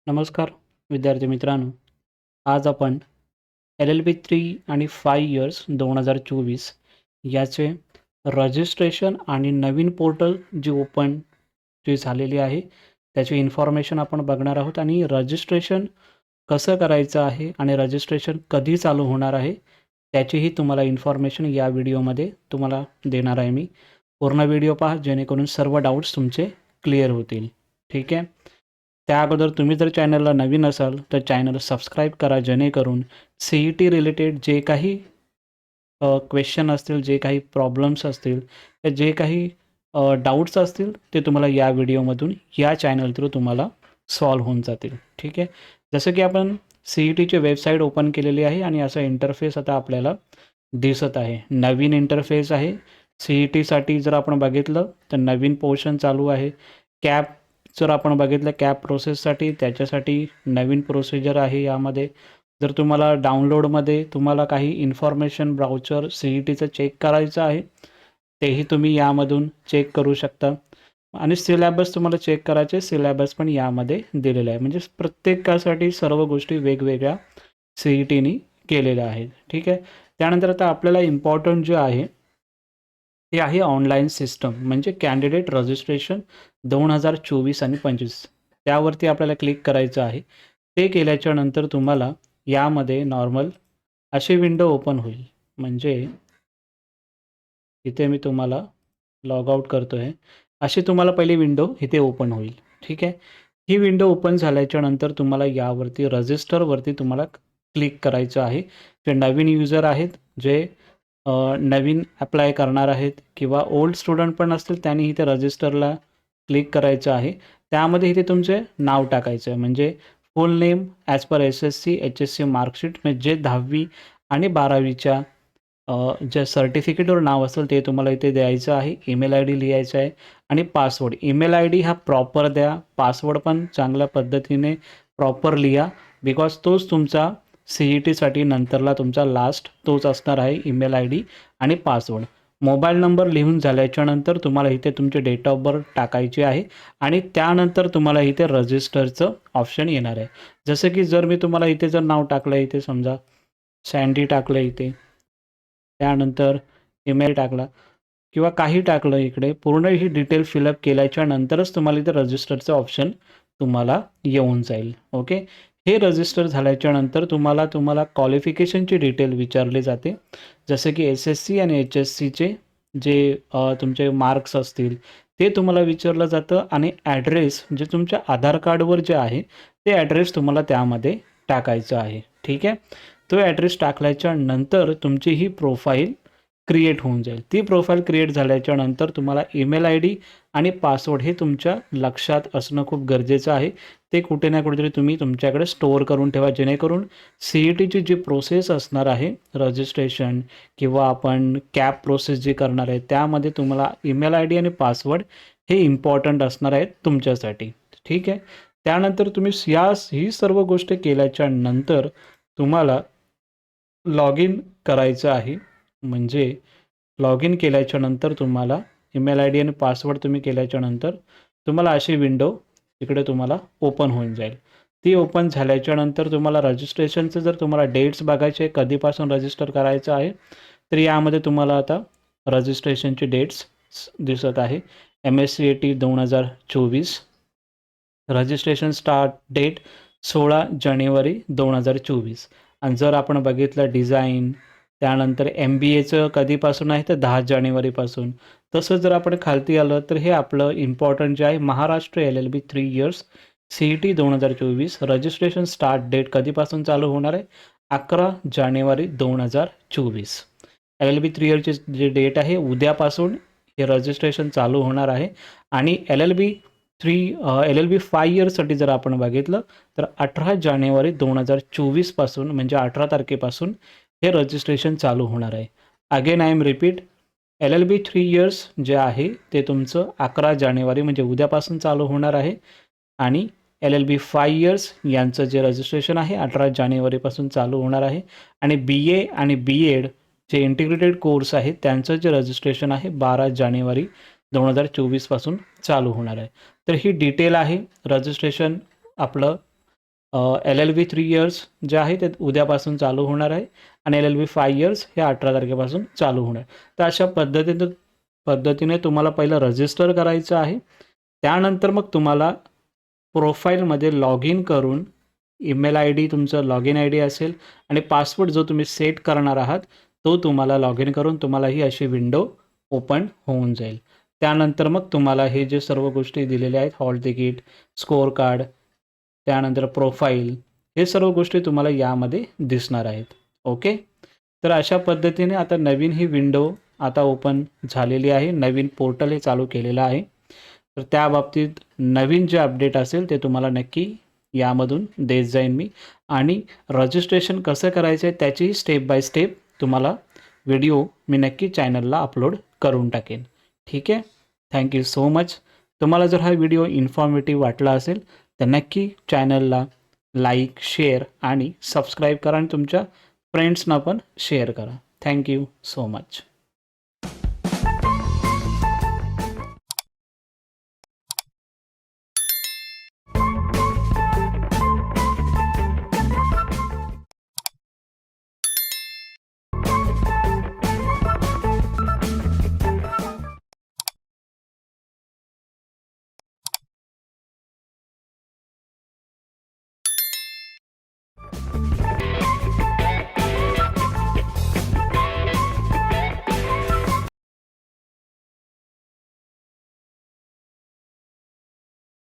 नमस्कार विद्यार्थी मित्रांनो, आज आपण LLB 3 आणि 5 इयर्स 2024 याचे रजिस्ट्रेशन आणि नवीन पोर्टल जी झालेली आहे त्याची इन्फॉर्मेशन आपण बघणार आहोत आणि रजिस्ट्रेशन कसं करायचं आहे आणि रजिस्ट्रेशन कधी चालू होणार आहे त्याचीही तुम्हाला इन्फॉर्मेशन या व्हिडिओमध्ये तुम्हाला देणार आहे मी. पूर्ण व्हिडिओ पहा जेणेकरून सर्व डाऊट्स तुमचे क्लिअर होतील. ठीक आहे. त्या अगोदर तुम्ही जर चॅनलला नवीन असाल तर चॅनल सबस्क्राईब करा जेणेकरून CET रिलेटेड जे काही क्वेश्चन असतील, जे काही प्रॉब्लेम्स असतील, जे काही डाऊट्स असतील ते तुम्हाला या व्हिडिओमधून या चॅनल थ्रू तुम्हाला सॉल्व्ह होऊन जातील. ठीक आहे. जसं की आपण CETची वेबसाईट ओपन केलेली आहे आणि असा इंटरफेस आता आपल्याला दिसत आहे. नवीन इंटरफेस आहे. CETसाठी जर आपण बघितलं तर नवीन पोर्शन चालू आहे. कॅप जर आपण बघितलं कॅप प्रोसेससाठी त्याच्यासाठी नवीन प्रोसिजर आहे यामध्ये. जर तुम्हाला डाउनलोडमध्ये तुम्हाला काही इन्फॉर्मेशन ब्राउचर CETचं चेक करायचं आहे तेही तुम्ही यामधून चेक करू शकता आणि सिलॅबस तुम्हाला चेक करायचे सिलॅबस पण यामध्ये दिलेला आहे. म्हणजे प्रत्येकासाठी सर्व गोष्टी वेगवेगळ्या CETनी केलेल्या आहेत. ठीक आहे. त्यानंतर आता आपल्याला इम्पॉर्टंट जे आहे ते आहे ऑनलाईन सिस्टम म्हणजे कॅन्डिडेट रजिस्ट्रेशन 2024 आणि 25 त्यावरती आपल्याला क्लिक करायचं आहे. ते केल्याच्या नंतर तुम्हाला यामध्ये नॉर्मल अशी विंडो ओपन होईल. म्हणजे इथे मी तुम्हाला लॉग आउट करतो आहे. अशी तुम्हाला पहिली विंडो इथे ओपन होईल. ठीक आहे. ही विंडो ओपन झाल्याच्या नंतर तुम्हाला यावरती रजिस्टरवरती तुम्हाला क्लिक करायचं आहे. जे नवीन युजर आहेत जे नवीन अप्लाय करणार आहेत किंवा ओल्ड स्टुडंट पण असतील त्यांनी इथे रजिस्टरला क्लिक करायचं आहे. त्यामध्ये इथे तुमचे नाव टाकायचं आहे. म्हणजे फुल name as per SSC HSC marksheet म्हणजे जे 10वी आणि 12वीच्या जे सर्टिफिकेटवर नाव असेल ते तुम्हाला इथे द्यायचं आहे. ईमेल ID लिहायचा आहे आणि पासवर्ड. ईमेल ID हा प्रॉपर द्या. पासवर्ड पण चांगल्या पद्धतीने प्रॉपर लिहा. बिकॉज तोच तुमचा CETसाठी नंतरला तुमचा लास्ट तोच असणार आहे ईमेल ID आणि पासवर्ड. मोबाईल नंबर लिहून झाल्याच्यानंतर तुम्हाला इथे तुमचे डेट ऑफ बर्थ टाकायचे आहे आणि त्यानंतर तुम्हाला इथे रजिस्टरचं ऑप्शन येणार आहे. जसं की जर मी तुम्हाला इथे जर नाव टाकलं इथे समजा सँडी टाकलं इथे त्यानंतर ईमेल टाकला किंवा काही टाकलं इकडे पूर्ण ही डिटेल फिलअप केल्याच्या नंतरच तुम्हाला इथे रजिस्टरचं ऑप्शन तुम्हाला येऊन जाईल. ओके. हे रजिस्टर झाल्याच्या नंतर तुम्हाला क्वालिफिकेशनची डिटेल विचारली जाते. जसं की SSC आणि HSCचे जे तुमचे मार्क्स असतील ते तुम्हाला विचारलं जातं आणि ॲड्रेस जे तुमच्या आधार कार्डवर जे आहे ते ॲड्रेस तुम्हाला त्यामध्ये टाकायचं आहे. ठीक आहे. तो ॲड्रेस टाकल्याच्या नंतर तुमची ही प्रोफाईल क्रिएट होऊन जाईल. ती प्रोफाईल क्रिएट झाल्याच्या नंतर तुम्हाला ईमेल ID आणि पासवर्ड हे तुमच्या लक्षात असणं खूप गरजेचं आहे. ते कुठे ना कुठेतरी तुम्ही तुमच्याकडे स्टोअर करून ठेवा जेणेकरून CETची जी प्रोसेस असणार आहे रजिस्ट्रेशन किंवा आपण कॅप प्रोसेस जी करणार आहे त्यामध्ये तुम्हाला ईमेल ID आणि पासवर्ड हे इम्पॉर्टंट असणार आहेत तुमच्यासाठी. ठीक आहे. त्यानंतर तुम्ही ही सर्व गोष्टी केल्याच्या नंतर तुम्हाला लॉग इन करायचं आहे. म्हणजे लॉग इन केल्याच्या नंतर तुम्हाला ईमेल ID आणि पासवर्ड तुम्ही केल्याच्या नंतर तुम्हाला अशी विंडो इकडे तुम्हाला ओपन होऊन जाईल. ती ओपन झाल्याच्या नंतर तुम्हाला रजिस्ट्रेशनचं जर तुम्हाला डेट्स बघायचे कधीपासून रजिस्टर करायचं आहे तर यामध्ये तुम्हाला आता रजिस्ट्रेशनची डेट्स दिसत आहे. MSCAT 2024 रजिस्ट्रेशन स्टार्ट डेट 16 जानेवारी 2024 आणि जर आपण बघितलं डिझाईन त्यानंतर MBAचं कधीपासून आहे तर 10 जानेवारीपासून. तसं जर आपण खालती आलं तर हे आपलं इम्पॉर्टंट जे आहे Maharashtra LLB 3 years CET 2024 registration start date कधीपासून चालू होणार आहे 11 जानेवारी 2024. LLB 3 इयरची जे डेट आहे उद्यापासून हे रजिस्ट्रेशन चालू होणार आहे आणि LLB 5 इयर्ससाठी जर आपण बघितलं तर 18 जानेवारी 2024 पासून म्हणजे 18 तारखेपासून हे रजिस्ट्रेशन चालू होणार आहे. Again I am repeat LLB 3 years जे आहे ते तुमचं 11 जानेवारी म्हणजे उद्यापासून चालू होणार आहे आणि LLB 5 इयर्स यांचं जे रजिस्ट्रेशन आहे 18 जानेवारीपासून चालू होणार आहे आणि BA आणि BEd जे इंटिग्रेटेड कोर्स आहे त्यांचं जे रजिस्ट्रेशन आहे 12 जानेवारी 2024 पासून चालू होणार आहे. तर ही डिटेल आहे रजिस्ट्रेशन आपलं LLB 3 इयर्स जे आहे ते उद्यापासून चालू होणार आहे आणि LLB 5 इयर्स हे 18 तारखेपासून चालू होणार. तर अशा पद्धतीने तुम्हाला पहिलं रजिस्टर करायचं आहे. त्यानंतर मग तुम्हाला प्रोफाईलमध्ये लॉग इन करून ईमेल ID तुमचं लॉग इन ID असेल आणि पासवर्ड जो तुम्ही सेट करणार आहात तो तुम्हाला लॉग इन करून तुम्हाला ही अशी विंडो ओपन होऊन जाईल. त्यानंतर मग तुम्हाला हे जे सर्व गोष्टी दिलेल्या आहेत, हॉल तिकीट, स्कोअर कार्ड, त्यानंतर प्रोफाईल, हे सर्व गोष्टी तुम्हाला यामध्ये दिसणार आहेत. ओके. तर अशा पद्धतीने आता नवीन ही विंडो आता ओपन झालेली आहे. नवीन पोर्टल हे चालू केलेलं आहे. तर त्या बाबतीत नवीन जे अपडेट असेल ते तुम्हाला नक्की यामधून देत जाईन मी आणि रजिस्ट्रेशन कसं करायचं आहे त्याची स्टेप बाय स्टेप तुम्हाला व्हिडिओ मी नक्की चॅनलला अपलोड करून टाकेन. ठीक आहे. Thank you so much. तुम्हाला जर हा व्हिडिओ इन्फॉर्मेटिव्ह वाटला असेल तर नक्की चॅनलला लाईक, शेअर आणि सबस्क्राईब करा आणि तुमच्या फ्रेंड्सना पण शेअर करा. Thank you so much.